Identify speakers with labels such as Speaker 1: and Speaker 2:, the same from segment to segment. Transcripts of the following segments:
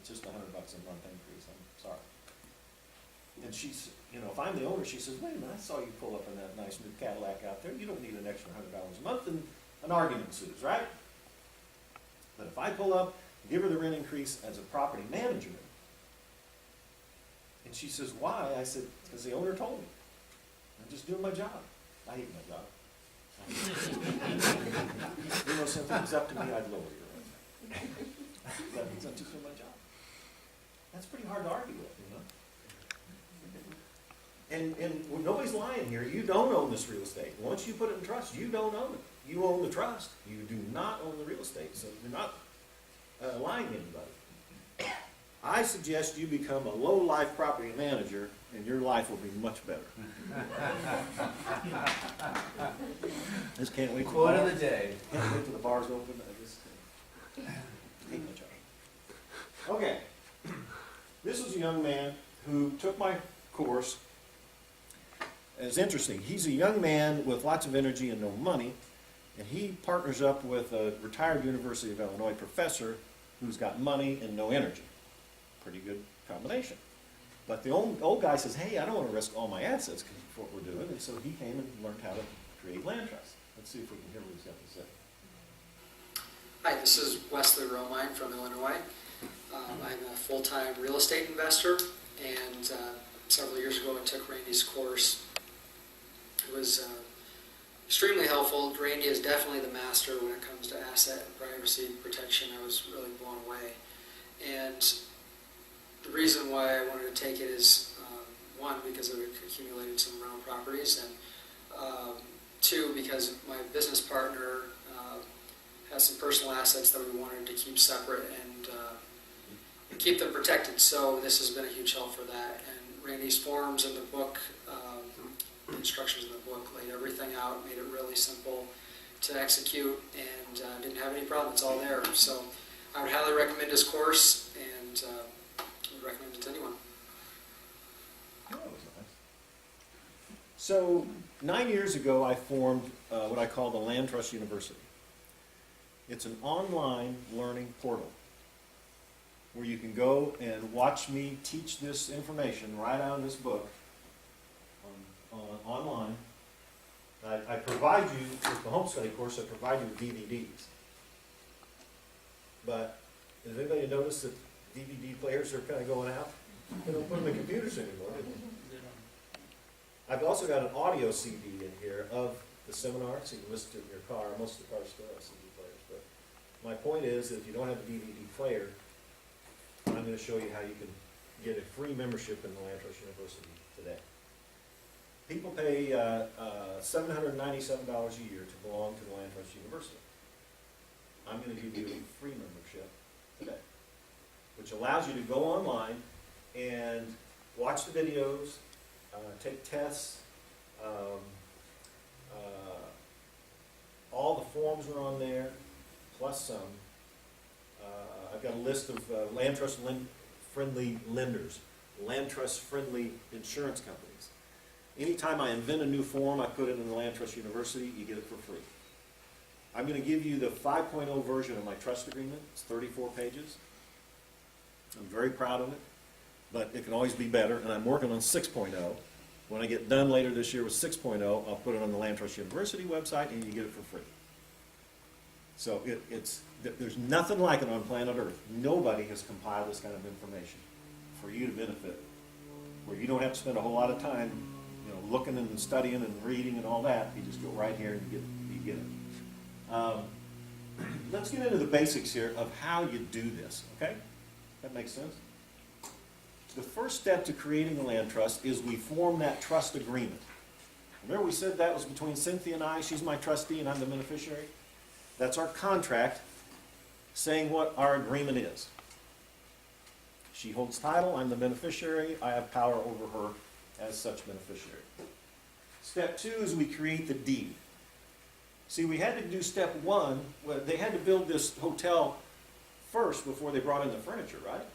Speaker 1: it's just $100 a month increase, I'm sorry. And she's, you know, if I'm the owner, she says, wait a minute, I saw you pull up in that nice new Cadillac out there, you don't need an extra $100 a month, and an argument ensues, right? But if I pull up, give her the rent increase as a property manager, and she says, why? I said, because the owner told me. I'm just doing my job. I hate my job. You know, if it was up to me, I'd lower your rent. That means I'm just doing my job. That's pretty hard to argue with, you know? And nobody's lying here. You don't own this real estate. Once you put it in trust, you don't own it. You own the trust. You do not own the real estate. So you're not lying to anybody. I suggest you become a low-life property manager, and your life will be much better. Just can't wait.
Speaker 2: Quote of the day.
Speaker 1: Can't wait till the bar's open. I just hate my job. Okay. This was a young man who took my course. It's interesting. He's a young man with lots of energy and no money, and he partners up with a retired University of Illinois professor who's got money and no energy. Pretty good combination. But the old guy says, hey, I don't want to risk all my assets because of what we're doing, and so he came and learned how to create land trusts. Let's see if we can hear what he's got to say.
Speaker 3: Hi, this is Wesley Romine from Illinois. I'm a full-time real estate investor, and several years ago I took Randy's course. It was extremely helpful. Randy is definitely the master when it comes to asset and privacy protection. I was really blown away. And the reason why I wanted to take it is, one, because I've accumulated some rental properties, and two, because my business partner has some personal assets that we wanted to keep separate and keep them protected. So this has been a huge help for that. And Randy's forms in the book, the instructions in the book, laid everything out, made it really simple to execute, and didn't have any problem. It's all there. So I would highly recommend his course, and would recommend it to anyone.
Speaker 1: Oh, that was nice. So 9 years ago, I formed what I call the Land Trust University. It's an online learning portal where you can go and watch me teach this information right out of this book online. I provide you with the home study course. I provide you with DVDs. But has anybody noticed that DVD players are kind of going out? They don't put them in computers anymore, do they? I've also got an audio CD in here of the seminar, so you can listen to it in your car. Most of the cars still have CD players. But my point is, if you don't have a DVD player, I'm going to show you how you can get a free membership in the Land Trust University today. People pay $797 a year to belong to the Land Trust University. I'm going to give you a free membership today, which allows you to go online and watch the videos, take tests. All the forms are on there, plus some. I've got a list of land trust friendly lenders, land trust friendly insurance companies. Anytime I invent a new form, I put it in the Land Trust University, you get it for free. I'm going to give you the 5.0 version of my trust agreement. It's 34 pages. I'm very proud of it, but it can always be better, and I'm working on 6.0. When I get done later this year with 6.0, I'll put it on the Land Trust University website, and you get it for free. So there's nothing like it on planet Earth. Nobody has compiled this kind of information for you to benefit, where you don't have to spend a whole lot of time, you know, looking and studying and reading and all that. You just go right here and you get it. Let's get into the basics here of how you do this, okay? That makes sense? The first step to creating a land trust is we form that trust agreement. Remember we said that was between Cynthia and I. She's my trustee and I'm the beneficiary. That's our contract saying what our agreement is. She holds title, I'm the beneficiary, I have power over her as such beneficiary. Step two is we create the deed. See, we had to do step one. Well, they had to build this hotel first before they brought in the furniture, right?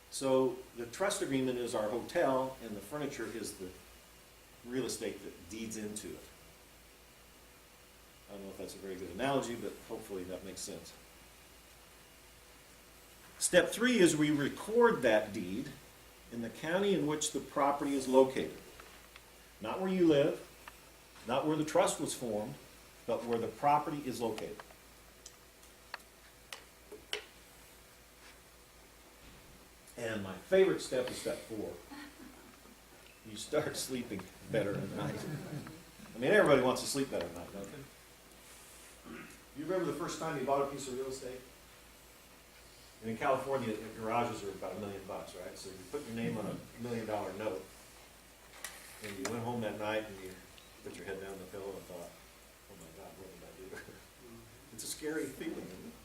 Speaker 1: So the trust agreement is our hotel, and the furniture is the real estate that deeds into it. I don't know if that's a very good analogy, but hopefully that makes sense. Step 3 is we record that deed in the county in which the property is located. Not where you live, not where the trust was formed, but where the property is located. And my favorite step is step 4. You start sleeping better at night. I mean, everybody wants to sleep better at night, don't they? You remember the first time you bought a piece of real estate? And in California, the garages are about $1 million, right? So you put your name on a $1 million note, and you went home that night and you put your head down on the pillow and thought, oh my God, what did I do? It's a scary feeling, isn't it?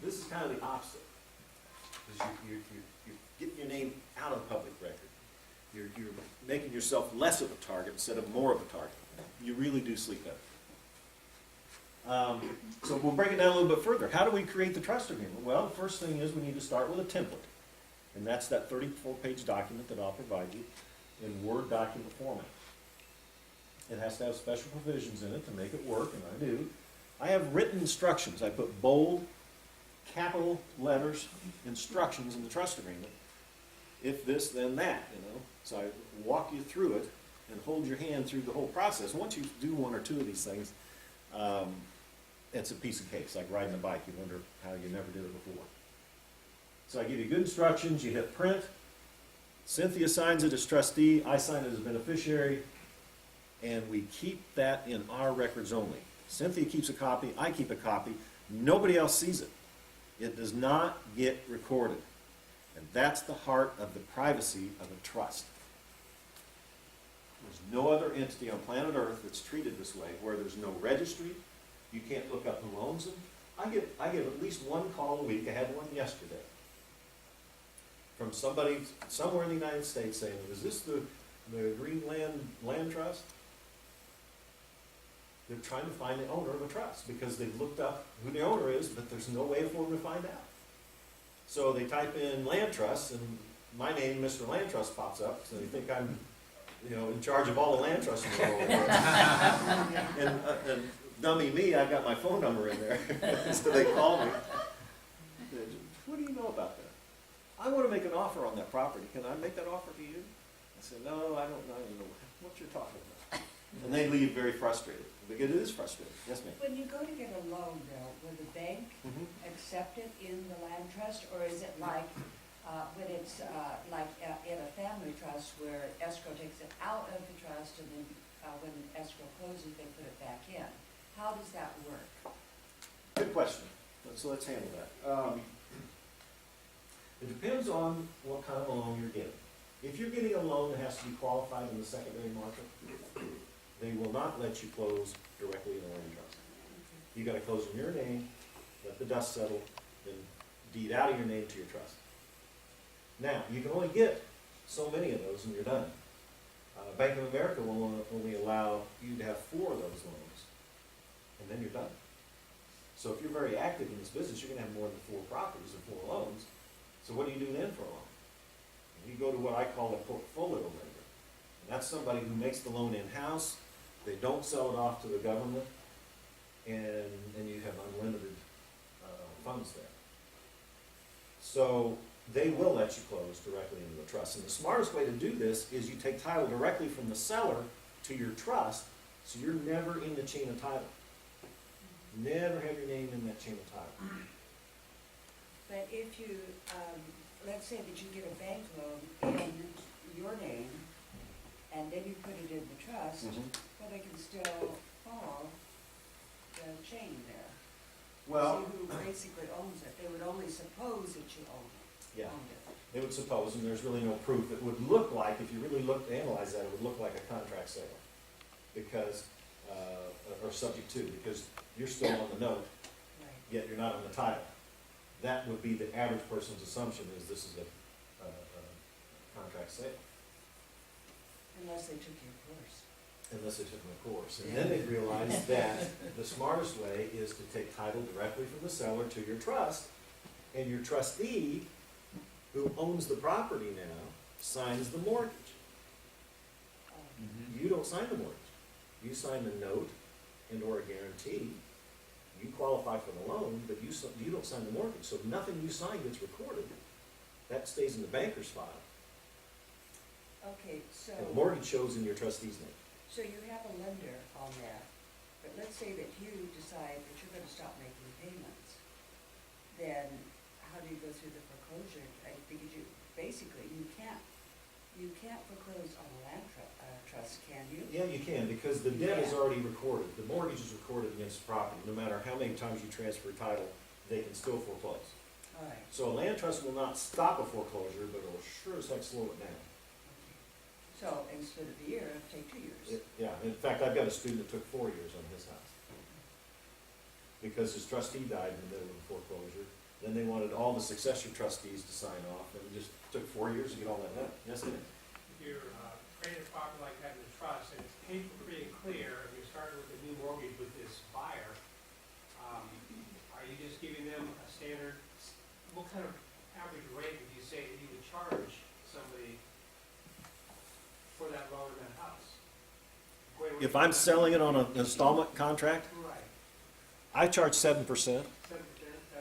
Speaker 1: This is kind of the opposite. Because you're getting your name out of the public record. You're making yourself less of a target instead of more of a target. You really do sleep better. So we'll break it down a little bit further. How do we create the trust agreement? Well, the first thing is we need to start with a template. And that's that 34-page document that I'll provide you in Word document format. It has to have special provisions in it to make it work, and I do. I have written instructions. I put bold, capital letters, instructions in the trust agreement. If this, then that, you know. So I walk you through it and hold your hand through the whole process. Once you do one or two of these things, it's a piece of cake. It's like riding a bike. You wonder how you never did it before. So I give you good instructions. You hit print. Cynthia signs it as trustee. I sign it as beneficiary. And we keep that in our records only. Cynthia keeps a copy. I keep a copy. Nobody else sees it. It does not get recorded. And that's the heart of the privacy of a trust. There's no other entity on planet Earth that's treated this way, where there's no registry. You can't look up who owns them. I get at least one call a week. I had one yesterday from somebody somewhere in the United States saying, is this the Greenland Land Trust? They're trying to find the owner of a trust because they've looked up who the owner is, but there's no way for them to find out. So they type in land trust, and my name, Mr. Land Trust, pops up. So they think I'm, in charge of all the land trusts in the world. and dummy me, I've got my phone number in there. So they call me. What do you know about that? I want to make an offer on that property. Can I make that offer to you? I said, no, I don't know what you're talking about. And they leave very frustrated. Because it is frustrating. Yes, ma'am.
Speaker 2: When you go to get a loan, Bill, will the bank accept it in the land trust, or is it like when it's in a family trust where escrow takes it out of the trust and then when escrow closes they put it back in? How does that work?
Speaker 1: Good question. So let's handle that. It depends on what kind of a loan you're getting. If you're getting a loan that has to be qualified in the secondary market, they will not let you close directly in a land trust. You got to close in your name, let the dust settle, then deed out of your name to your trust. Now, you can only get so many of those and you're done. Bank of America will only allow you to have 4 of those loans, and then you're done. So if you're very active in this business, you're going to have more than 4 properties and 4 loans. So what do you do then for a loan? You go to what I call a portfolio lender. And that's somebody who makes the loan in-house. They don't sell it off to the government, and you have unlimited funds there. So they will let you close directly into the trust. And the smartest way to do this is you take title directly from the seller to your trust, so you're never in the chain of title. Never have your name in that chain of title.
Speaker 2: But if you, let's say that you get a bank loan in your name, and then you put it in the trust, well, they can still follow the chain there.
Speaker 1: Well,
Speaker 2: see who basically owns it. They would only suppose that you owned
Speaker 1: yeah,
Speaker 2: it.
Speaker 1: they would suppose, and there's really no proof. It would look like, if you really analyze that, it would look like a contract sale, because, or subject to, because you're still on the note,
Speaker 2: Right.
Speaker 1: yet you're not on the title. That would be the average person's assumption, is this is a contract sale.
Speaker 2: Unless they took your course.
Speaker 1: Unless they took my course. And then they realized that the smartest way is to take title directly from the seller to your trust, and your trustee, who owns the property now, signs the mortgage. You don't sign the mortgage. You sign the note and or a guarantee, you qualify for the loan, but you don't sign the mortgage, so nothing you sign gets recorded. That stays in the banker's file,
Speaker 2: Okay, so,
Speaker 1: and the mortgage shows in your trustee's name.
Speaker 2: so you have a lender on there, but let's say that you decide that you're gonna stop making payments, then how do you go through the foreclosure? Because you, basically, you can't foreclose on a land trust, can you?
Speaker 1: Yeah, you can, because the debt is
Speaker 2: Yeah.
Speaker 1: already recorded, the mortgage is recorded against the property, no matter how many times you transfer title, they can still foreclose.
Speaker 2: All right,
Speaker 1: So a land trust will not stop a foreclosure, but it'll sure as heck slow it down.
Speaker 2: okay. So instead of a year, it'll take 2 years.
Speaker 1: Yeah, in fact, I've got a student that took 4 years on his house. Because his trustee died in the middle of the foreclosure, then they wanted all the successor trustees to sign off, and it just took 4 years to get all that done. Yes, it is.
Speaker 4: If you're creating a property like that in the trust, and it's paid for pretty clear, and you started with a new mortgage with this buyer, are you just giving them a standard, what kind of average rate would you say that you would charge somebody for that loan in that house?
Speaker 1: If I'm selling it on an installment contract,
Speaker 4: Right,
Speaker 1: I charge 7%.
Speaker 4: 7%, that'd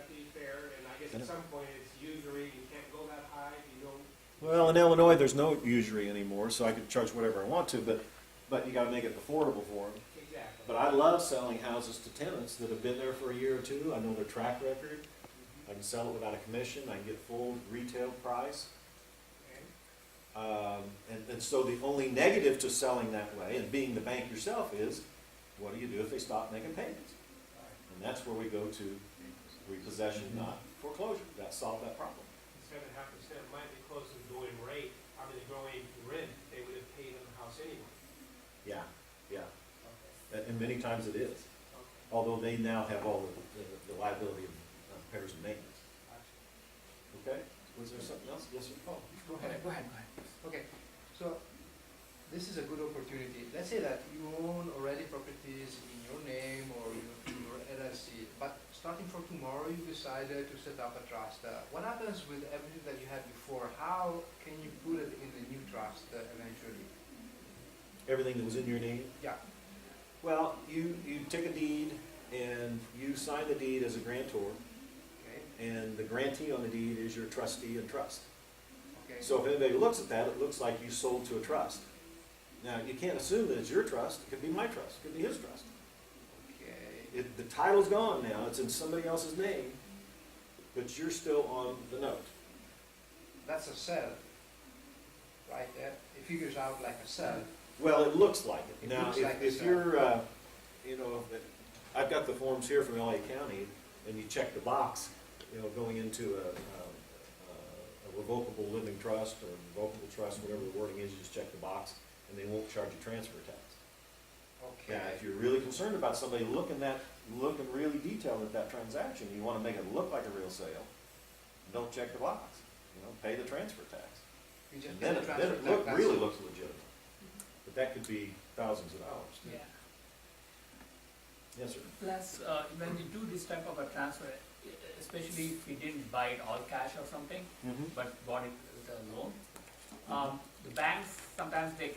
Speaker 4: be fair, and I guess at some point it's usury, you can't go that high, you know.
Speaker 1: Well, in Illinois, there's no usury anymore, so I can charge whatever I want to, but you gotta make it affordable for them.
Speaker 4: Exactly.
Speaker 1: But I love selling houses to tenants that have been there for a year or two. I know their track record. I can sell it without a commission. I can get full retail price.
Speaker 4: Okay.
Speaker 1: And so the only negative to selling that way and being the bank yourself is, what do you do if they stop making payments?
Speaker 4: All right.
Speaker 1: And that's where we go to repossession, not foreclosure. That solved that problem.
Speaker 4: 7.5% might be close to the going rate, I mean, the going rent they would have paid on the house anyway.
Speaker 1: Yeah, yeah.
Speaker 4: Okay.
Speaker 1: And many times it is.
Speaker 4: Okay.
Speaker 1: Although they now have all the liability of repairs and maintenance.
Speaker 4: Gotcha.
Speaker 1: Okay? Was there something else? Yes, sir?
Speaker 5: Oh, go ahead. Okay, so this is a good opportunity. Let's say that you own already properties in your name or in your LLC, but starting from tomorrow you decided to set up a trust. What happens with everything that you had before? How can you put it in the new trust eventually?
Speaker 1: Everything that was in your name?
Speaker 5: Yeah.
Speaker 1: Well, you take a deed and you sign the deed as a grantor,
Speaker 5: Okay.
Speaker 1: and the grantee on the deed is your trustee and trust.
Speaker 5: Okay.
Speaker 1: So if anybody looks at that, it looks like you sold to a trust. Now, you can't assume that it's your trust. It could be my trust. It could be his trust.
Speaker 5: Okay.
Speaker 1: The title's gone now. It's in somebody else's name, but you're still on the note.
Speaker 5: That's a sell, right? It figures out like a sell.
Speaker 1: Well, it looks like it.
Speaker 5: It
Speaker 1: Now,
Speaker 5: looks like
Speaker 1: if
Speaker 5: it's,
Speaker 1: you're, I've got the forms here from LA County, and you check the box, going into a revocable living trust or revocable trust, whatever the wording is, you just check the box, and they won't charge you transfer tax.
Speaker 5: Okay.
Speaker 1: Now, if you're really concerned about somebody looking really detailed at that transaction, you want to make it look like a real sale, don't check the box, pay the transfer tax.
Speaker 5: You just
Speaker 1: And
Speaker 5: pay
Speaker 1: then
Speaker 5: the
Speaker 1: it
Speaker 5: transfer
Speaker 1: look,
Speaker 5: tax.
Speaker 1: really looks legitimate. But that could be thousands of dollars.
Speaker 5: Yeah.
Speaker 1: Yes, sir.
Speaker 6: Plus, when we do this type of a transfer, especially if we didn't buy it all cash or something, but bought it with a loan, the banks, sometimes they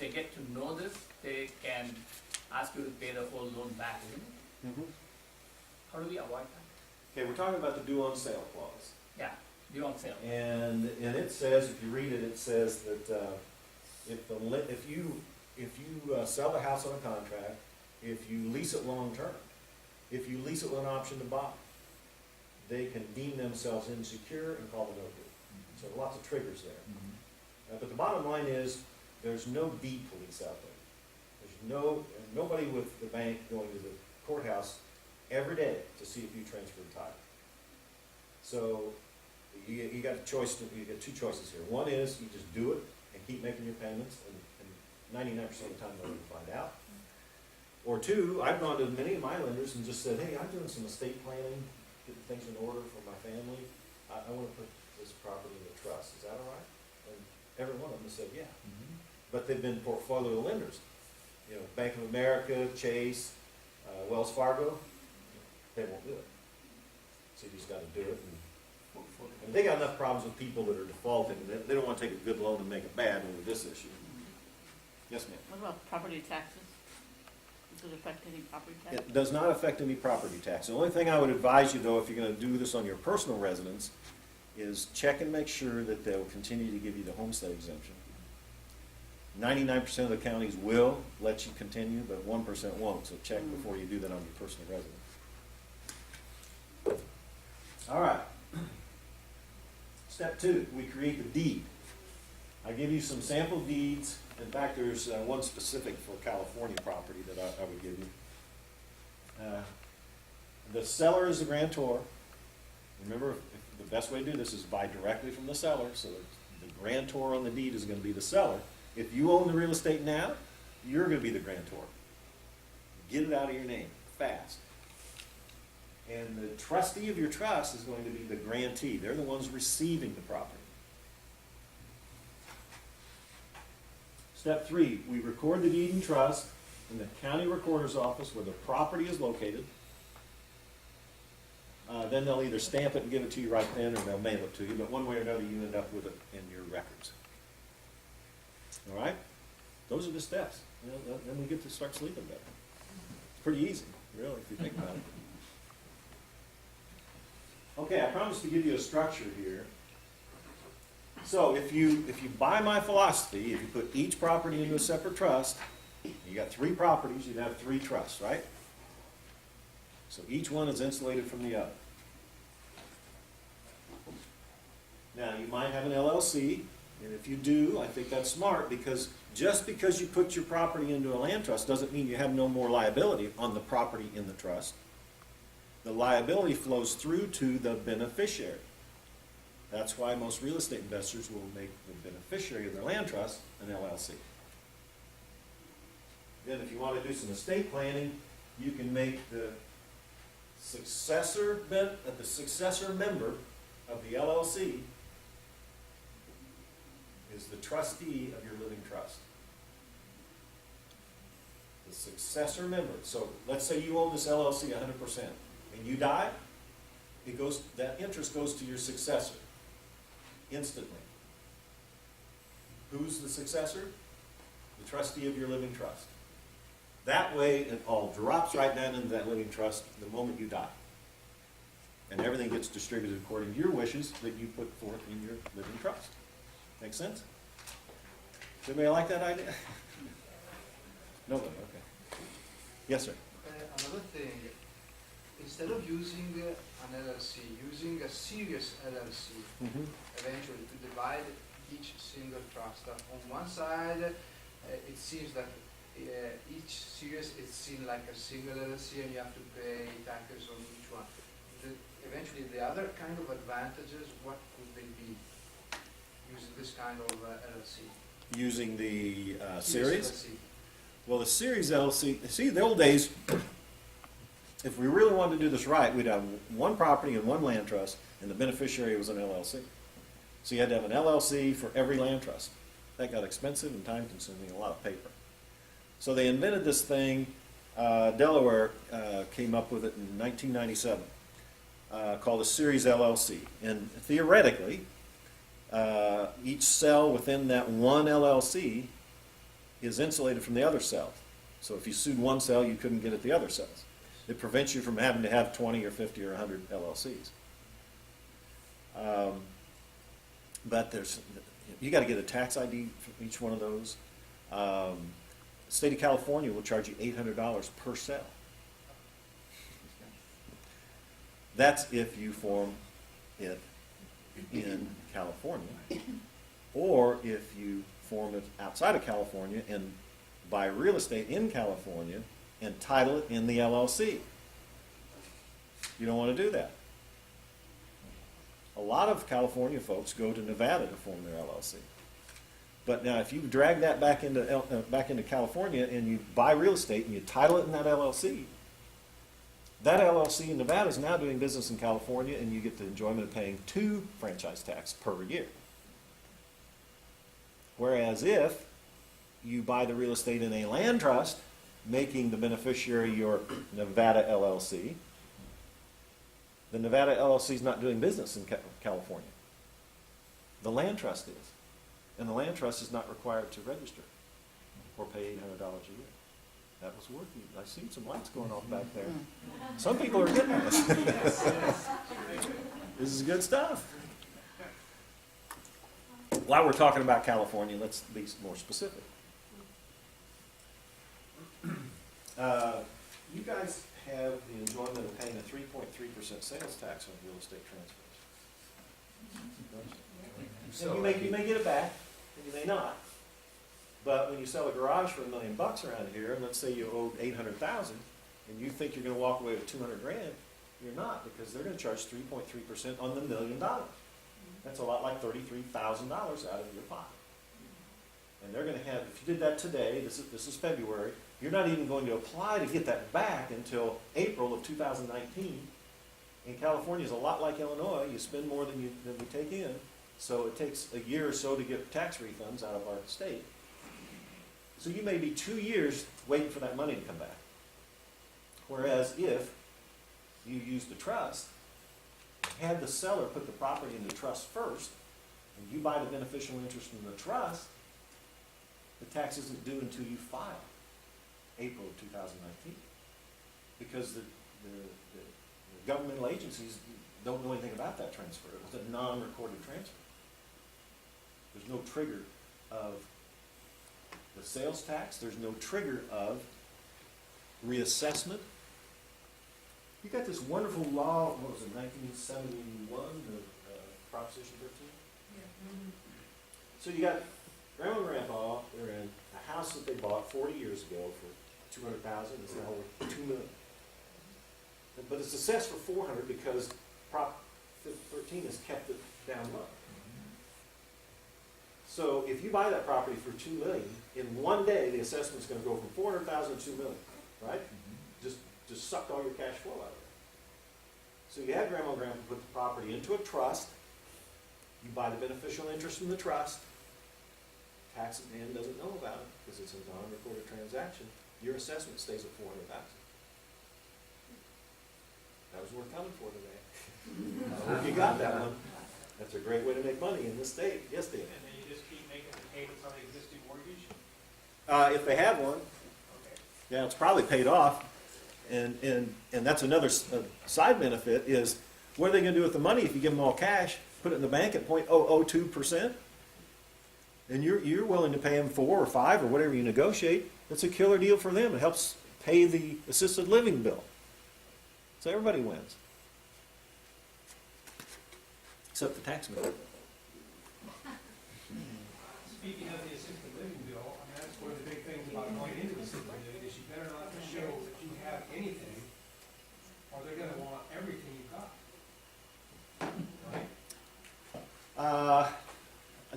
Speaker 6: get to know this, they can ask you to pay the whole loan back, isn't it? How do we avoid that?
Speaker 1: Okay, we're talking about the due on sale clause.
Speaker 6: Yeah, due on sale.
Speaker 1: And it says, if you read it, it says that if you sell the house on a contract, if you lease it long-term, if you lease it with an option to buy, they can deem themselves insecure and call the no bid. So lots of triggers there. But the bottom line is, there's no deed police out there. There's nobody with the bank going to the courthouse every day to see if you transferred title. So you got two choices here. One is you just do it and keep making your payments, and 99% of the time they'll find out. Or two, I've gone to many of my lenders and just said, hey, I'm doing some estate planning, getting things in order for my family. I want to put this property in a trust. Is that all right? And every one of them said, yeah. But they've been portfolio lenders. Bank of America, Chase, Wells Fargo, they won't do it. So you just got to do it. And they got enough problems with people that are defaulting. They don't want to take a good loan and make it bad over this issue. Yes, ma'am.
Speaker 7: What about property taxes? it affect any property tax?
Speaker 1: It does not affect any property tax. The only thing I would advise you, though, if you're gonna do this on your personal residence, is check and make sure that they'll continue to give you the homestead exemption. 99% of the counties will let you continue, but 1% won't, so check before you do that on your personal residence. All right. Step 2, we create the deed. I give you some sample deeds. In fact, there's one specific for California property that I would give you. The seller is the grantor. Remember, the best way to do this is buy directly from the seller, so the grantor on the deed is going to be the seller. If you own the real estate now, you're going to be the grantor. Get it out of your name fast. And the trustee of your trust is going to be the grantee. They're the ones receiving the property. Step 3, we record the deed in trust in the county recorder's office where the property is located. Then they'll either stamp it and give it to you right then, or they'll mail it to you, but one way or another, you end up with it in your records. All right? Those are the steps. You know, then we get to start sleeping better. It's pretty easy, really, if you think about it. Okay, I promised to give you a structure here. So if you buy my philosophy, if you put each property into a separate trust, you got 3 properties, you'd have 3 trusts, right? So each one is insulated from the other. Now, you might have an LLC, and if you do, I think that's smart, because just because you put your property into a land trust doesn't mean you have no more liability on the property in the trust. The liability flows through to the beneficiary. That's why most real estate investors will make the beneficiary of their land trust an LLC. Then if you want to do some estate planning, you can make the successor member of the LLC is the trustee of your living trust. The successor member. So let's say you own this LLC 100%, and you die, that interest goes to your successor instantly. Who's the successor? The trustee of your living trust. That way, it all drops right down into that living trust the moment you die. And everything gets distributed according to your wishes that you put forth in your living trust. Make sense? Does anybody like that idea? Nobody, okay. Yes, sir.
Speaker 5: Another thing, instead of using an LLC, using a serious LLC, eventually to divide each single trust. On one side, it seems that each series is seen like a single LLC and you have to pay taxes on each one. Eventually, the other kind of advantages, what would they be using this kind of LLC?
Speaker 1: Using the
Speaker 5: Series
Speaker 1: series?
Speaker 5: LLC.
Speaker 1: Well, the series LLC, see, the old days, if we really wanted to do this right, we'd have one property and one land trust, and the beneficiary was an LLC. So you had to have an LLC for every land trust. That got expensive and time-consuming, a lot of paper. So they invented this thing, Delaware came up with it in 1997, called a series LLC. And theoretically, each cell within that one LLC is insulated from the other cell. So if you sued one cell, you couldn't get at the other cells. It prevents you from having to have 20 or 50 or 100 LLCs. But you got to get a tax ID for each one of those. The state of California will charge you $800 per cell. That's if you form it in California, or if you form it outside of California and buy real estate in California and title it in the LLC. You don't want to do that. A lot of California folks go to Nevada to form their LLC. But now if you drag that back into California and you buy real estate and you title it in that LLC in Nevada is now doing business in California, and you get the enjoyment of paying 2 franchise tax per year. Whereas if you buy the real estate in a land trust, making the beneficiary your Nevada LLC, the Nevada LLC is not doing business in California. The land trust is. And the land trust is not required to register or pay $800 a year. That was working. I seen some lights going off back there. Some people are getting this. This is good stuff. While we're talking about California, let's be more specific. You guys have the enjoyment of paying a 3.3% sales tax on real estate transfers. And you may get it back, and you may not. But when you sell a garage for $1 million around here, and let's say you owed $800,000, and you think you're going to walk away with $200,000, you're not, because they're going to charge 3.3% on the $1 million. That's a lot like $33,000 out of your pocket. And they're going to have, if you did that today, this is February, you're not even going to apply to get that back until April of 2019. And California is a lot like Illinois. You spend more than we take in, so it takes a year or so to get tax refunds out of our state. So you may be 2 years waiting for that money to come back. Whereas if you use the trust, had the seller put the property in the trust first, and you buy the beneficial interest in the trust, the tax isn't due until you file April of 2019. Because the governmental agencies don't know anything about that transfer. It was a non-recorded transfer. There's no trigger of the sales tax. There's no trigger of reassessment. You got this wonderful law, what was it, 1971, the Proposition 13? So you got Grandma and Grandpa, they're in a house that they bought 40 years ago for $200,000. It's now worth $2 million. But it's assessed for $400,000 because Prop 13 has kept it down low. So if you buy that property for $2 million, in one day the assessment's going to go from $400,000 to $2 million, right? Just sucked all your cash flow out of it. So you had Grandma and Grandpa put the property into a trust. You buy the beneficial interest in the trust. Tax man doesn't know about it because it's a non-recorded transaction. Your assessment stays at $400,000. That was worth coming for today. I hope you got that one. That's a great way to make money in this state. Yes, Dave?
Speaker 4: And then you just keep making the payments on the existing mortgage?
Speaker 1: If they have one,
Speaker 4: Okay.
Speaker 1: yeah, it's probably paid off. And that's another side benefit is, what are they going to do with the money if you give them all cash, put it in the bank at 0.002%? And you're willing to pay them 4 or 5 or whatever you negotiate. That's a killer deal for them. It helps pay the assisted living bill. So everybody wins. Except the tax man.
Speaker 4: Speaking of the assisted living bill, I mean, that's one of the big things about going into assisted living is you better not show that you have anything, or they're gonna want everything you got. Right?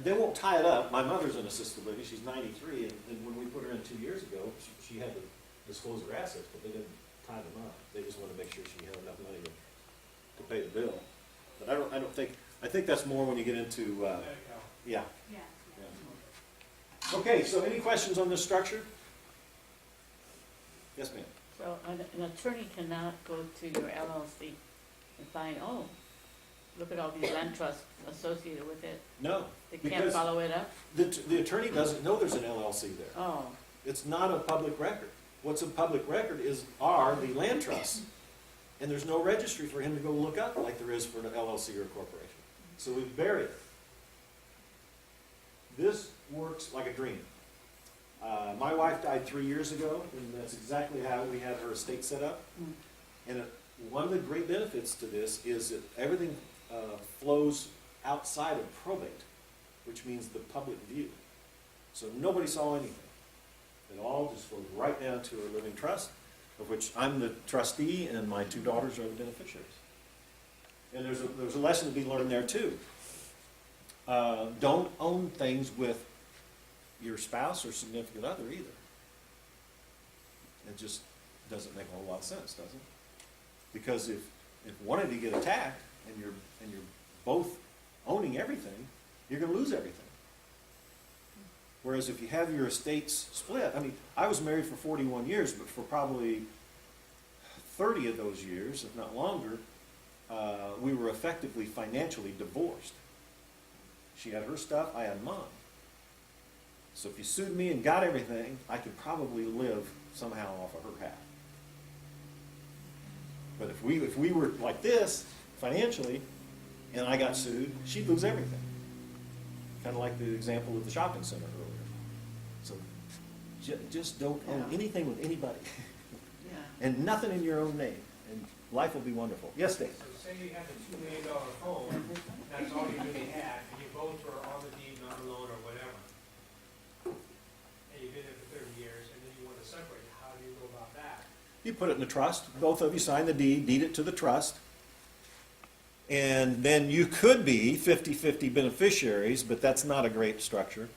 Speaker 1: They won't tie it up. My mother's in assisted living. She's 93, and when we put her in 2 years ago, she had to disclose her assets, but they didn't tie them up. They just wanted to make sure she had enough money to pay the bill. But I don't think. I think that's more when you get into.
Speaker 4: Medical.
Speaker 1: Yeah.
Speaker 2: Yeah.
Speaker 1: Yeah. Okay. So, any questions on this structure? Yes, ma'am.
Speaker 7: So an attorney cannot go to your LLC and find, oh, look at all these land trusts associated with it.
Speaker 1: No.
Speaker 7: They can't
Speaker 1: Because
Speaker 7: follow it up?
Speaker 1: the attorney doesn't know there's an LLC there.
Speaker 7: Oh,
Speaker 1: It's not a public record. What's a public record are the land trusts. And there's no registry for him to go look up like there is for an LLC or a corporation. So we bury it. This works like a dream. My wife died 3 years ago, and that's exactly how we had her estate set up. And one of the great benefits to this is that everything flows outside of probate, which means the public view. So nobody saw anything. It all just flows right down to a living trust, of which I'm the trustee and my 2 daughters are the beneficiaries. And there's a lesson to be learned there too. Don't own things with your spouse or significant other either. It just doesn't make a whole lot of sense, does it? Because if one of you get attacked and you're both owning everything, you're going to lose everything. Whereas if you have your estates split, I mean, I was married for 41 years, but for probably 30 of those years, if not longer, we were effectively financially divorced. She had her stuff, I had mine. So if you sued me and got everything, I could probably live somehow off of her half. But if we were like this financially, and I got sued, she'd lose everything. Kind of like the example of the shopping center earlier. So just don't own anything with anybody,
Speaker 7: Yeah.
Speaker 1: and nothing in your own name, and life will be wonderful. Yes, Dave?
Speaker 4: So say you had the $2 million home, that's all you really had, and you both were on the deed, not alone, or whatever. And you've been there for 30 years, and then you want to separate, how do you go about that?
Speaker 1: You put it in the trust, both of you sign the deed, deed it to the trust, and then you could be 50-50 beneficiaries, but that's not a great structure.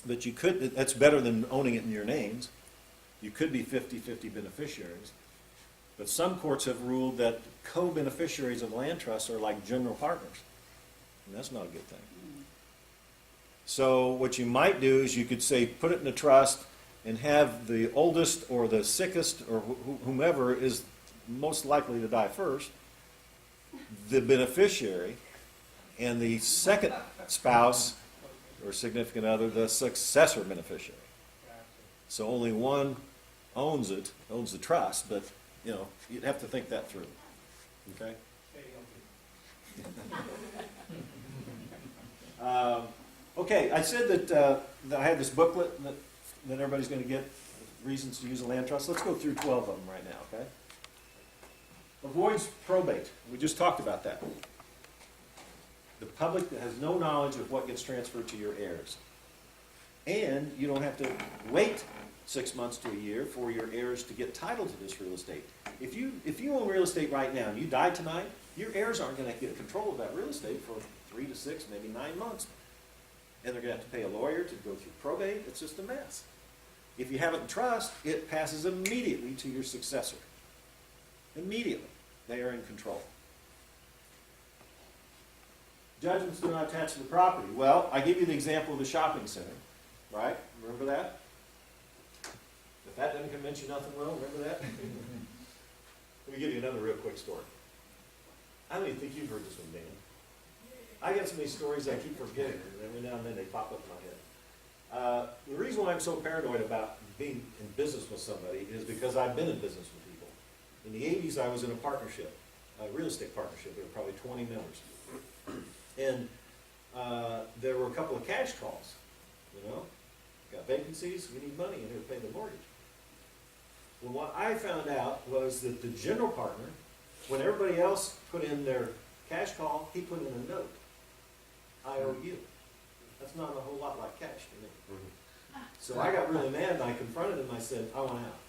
Speaker 1: But you could, that's better than owning it in your names. You could be 50-50 beneficiaries. But some courts have ruled that co-beneficiaries of land trusts are like general partners, and that's not a good thing. So what you might do is you could say, put it in a trust and have the oldest or the sickest or whomever is most likely to die first, the beneficiary, and the second spouse or significant other, the successor beneficiary. So only one owns it, owns the trust, but you know, you'd have to think that through. Okay?
Speaker 4: Stay healthy.
Speaker 1: Okay, I said that I had this booklet that everybody's going to get, reasons to use a land trust. Let's go through 12 of them right now, okay? Avoids probate. We just talked about that. The public has no knowledge of what gets transferred to your heirs. And you don't have to wait 6 months to a year for your heirs to get title to this real estate. If you own real estate right now and you die tonight, your heirs aren't going to get control of that real estate for 3 to 6, maybe 9 months. And they're going to have to pay a lawyer to go through probate. It's just a mess. If you have it in trust, it passes immediately to your successor. Immediately. They are in control. Judgments do not attach to the property. Well, I give you the example of the shopping center, right? Remember that? If that doesn't convince you nothing, well, remember that? Let me give you another real quick story. I don't even think you've heard this one, Dan. I got so many stories I keep forgetting, and every now and then they pop up in my head. The reason why I'm so paranoid about being in business with somebody is because I've been in business with people. In the 80s, I was in a partnership, a real estate partnership. There were probably 20 members. And there were a couple of cash calls, you know. Got vacancies, we need money in here to pay the mortgage. Well, what I found out was that the general partner, when everybody else put in their cash call, he put in a note. I owe you. That's not a whole lot like cash to me. So I got really mad and I confronted him. I said, I want out.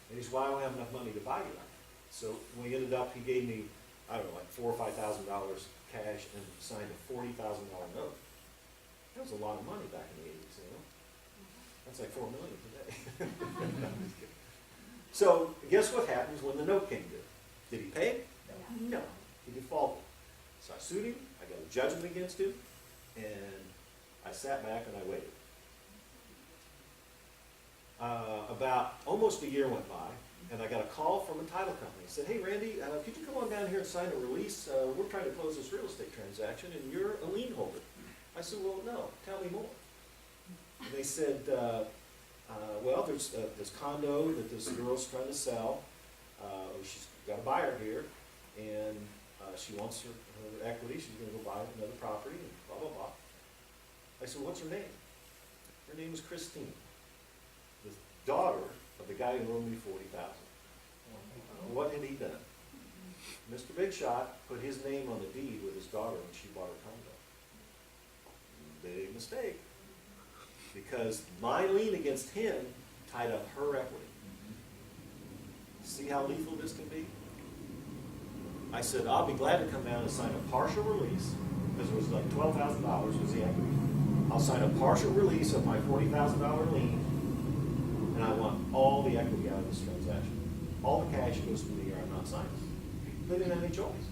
Speaker 1: And he said, well, I don't have enough money to buy you out. So we ended up, he gave me, I don't know, like $4,000 or $5,000 cash and signed a $40,000 note. That was a lot of money back in the 80s, you know? That's like $4 million today. So guess what happens when the note came due? Did he pay? No. He defaulted. So I sued him, I got a judgment against him, and I sat back and I waited. About almost a year went by, and I got a call from a title company. It said, hey Randy, could you come on down here and sign a release? We're trying to close this real estate transaction, and you're a lien holder. I said, well, no, tell me more. And they said, well, there's this condo that this girl's trying to sell. She's got a buyer here, and she wants her equity. She's going to go buy another property, and blah, blah, blah. I said, what's her name? Her name is Christine, the daughter of the guy who loaned me $40,000. What had he done? Mr. Big Shot put his name on the deed with his daughter when she bought her condo. Big mistake. Because my lien against him tied up her equity. See how lethal this can be? I said, I'll be glad to come down and sign a partial release, because it was like $12,000 was the equity. I'll sign a partial release of my $40,000 lien, and I want all the equity out of this transaction. All the cash goes to me or I'm not signing. They didn't have any choice.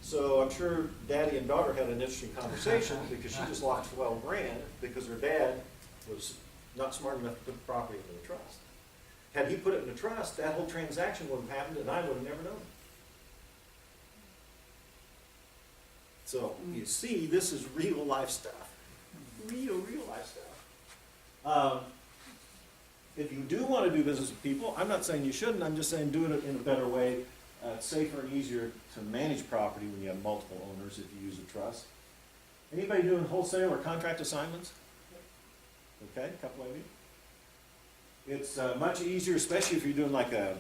Speaker 1: So I'm sure daddy and daughter had an interesting conversation because she just lost 12 grand because her dad was not smart enough to put the property into the trust. Had he put it in the trust, that whole transaction would have happened and I would have never known. So you see, this is real life stuff. Real life stuff. If you do want to do business with people, I'm not saying you shouldn't, I'm just saying do it in a better way. It's safer and easier to manage property when you have multiple owners if you use a trust. Anybody doing wholesale or contract assignments? Okay, a couple of you. It's much easier, especially if you're doing like a